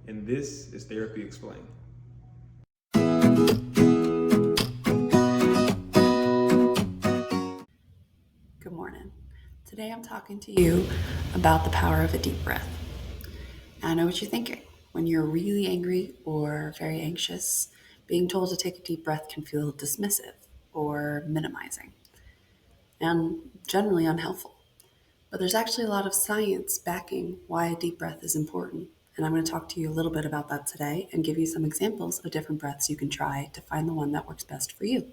and this is Therapy Explained. Good morning. Today I'm talking to you about the power of a deep breath. I know what you're thinking. When you're really angry or very anxious, being told to take a deep breath can feel dismissive or minimizing and generally unhelpful. But there's actually a lot of science backing why a deep breath is important. And I'm going to talk to you a little bit about that today and give you some examples of different breaths you can try to find the one that works best for you.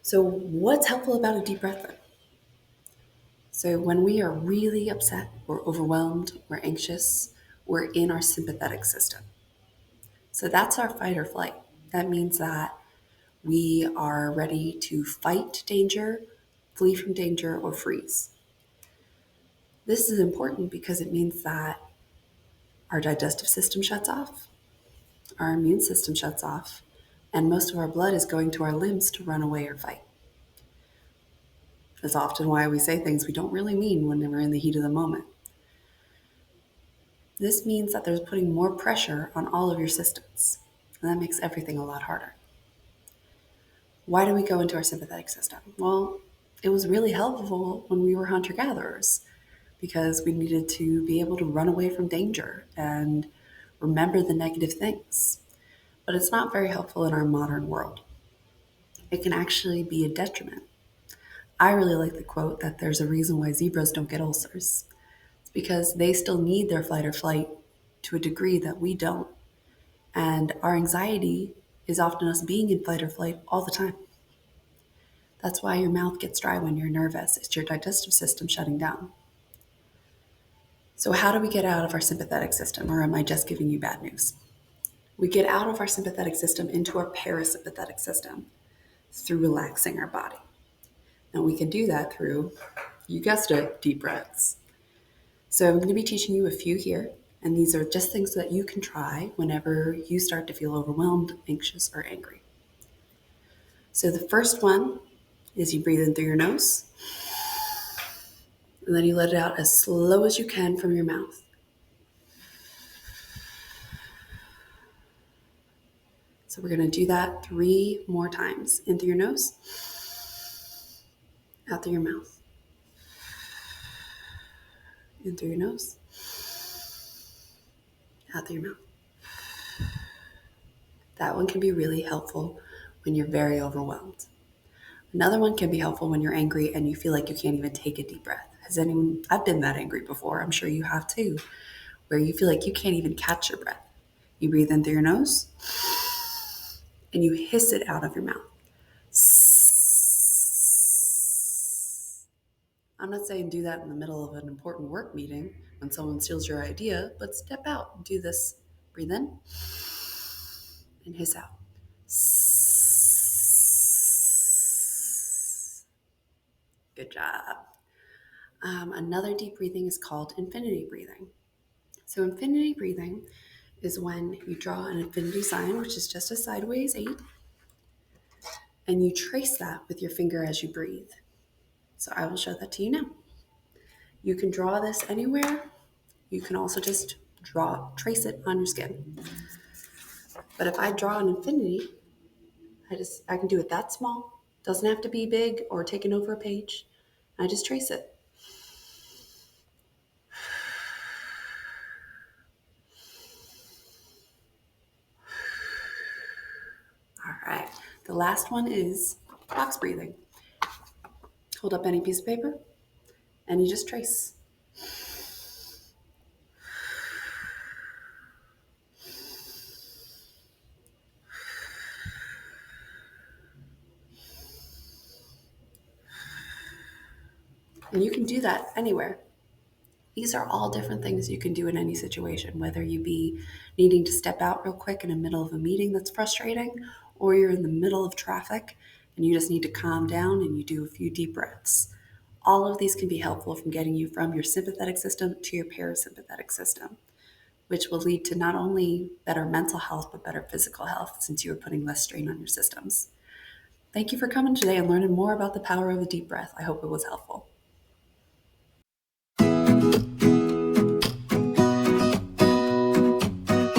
So, what's helpful about a deep breath then? So, when we are really upset, we're overwhelmed, we're anxious, we're in our sympathetic system. So, that's our fight or flight. That means that we are ready to fight danger, flee from danger, or freeze. This is important because it means that our digestive system shuts off, our immune system shuts off, and most of our blood is going to our limbs to run away or fight. That's often why we say things we don't really mean when we're in the heat of the moment. This means that there's putting more pressure on all of your systems, and that makes everything a lot harder. Why do we go into our sympathetic system? Well, it was really helpful when we were hunter-gatherers because we needed to be able to run away from danger and remember the negative things. But it's not very helpful in our modern world. It can actually be a detriment. I really like the quote that there's a reason why zebras don't get ulcers. It's because they still need their flight or flight to a degree that we don't. And our anxiety is often us being in fight or flight all the time. That's why your mouth gets dry when you're nervous. It's your digestive system shutting down. So, how do we get out of our sympathetic system, or am I just giving you bad news? We get out of our sympathetic system into our parasympathetic system through relaxing our body. And we can do that through, you guessed it, deep breaths. So, I'm going to be teaching you a few here, and these are just things that you can try whenever you start to feel overwhelmed, anxious, or angry. So, the first one is you breathe in through your nose, and then you let it out as slow as you can from your mouth. So we're going to do that 3 more times. In through your nose, out through your mouth. In through your nose, out through your mouth. That one can be really helpful when you're very overwhelmed. Another one can be helpful when you're angry and you feel like you can't even take a deep breath. I've been that angry before, I'm sure you have too, where you feel like you can't even catch your breath. You breathe in through your nose and you hiss it out of your mouth. I'm not saying do that in the middle of an important work meeting when someone steals your idea, but step out and do this. Breathe in and hiss out. Good job. Another deep breathing is called infinity breathing. So infinity breathing is when you draw an infinity sign, which is just a sideways 8, and you trace that with your finger as you breathe. So I will show that to you now. You can draw this anywhere. You can also just trace it on your skin. But if I draw an infinity, I can do it that small. Doesn't have to be big or taken over a page. I just trace it. All right. The last one is box breathing. Hold up any piece of paper and you just trace. And you can do that anywhere. These are all different things you can do in any situation, whether you be needing to step out real quick in the middle of a meeting that's frustrating, or you're in the middle of traffic and you just need to calm down and you do a few deep breaths. All of these can be helpful from getting you from your sympathetic system to your parasympathetic system, which will lead to not only better mental health, but better physical health since you are putting less strain on your systems. Thank you for coming today and learning more about the power of a deep breath. I hope it was helpful.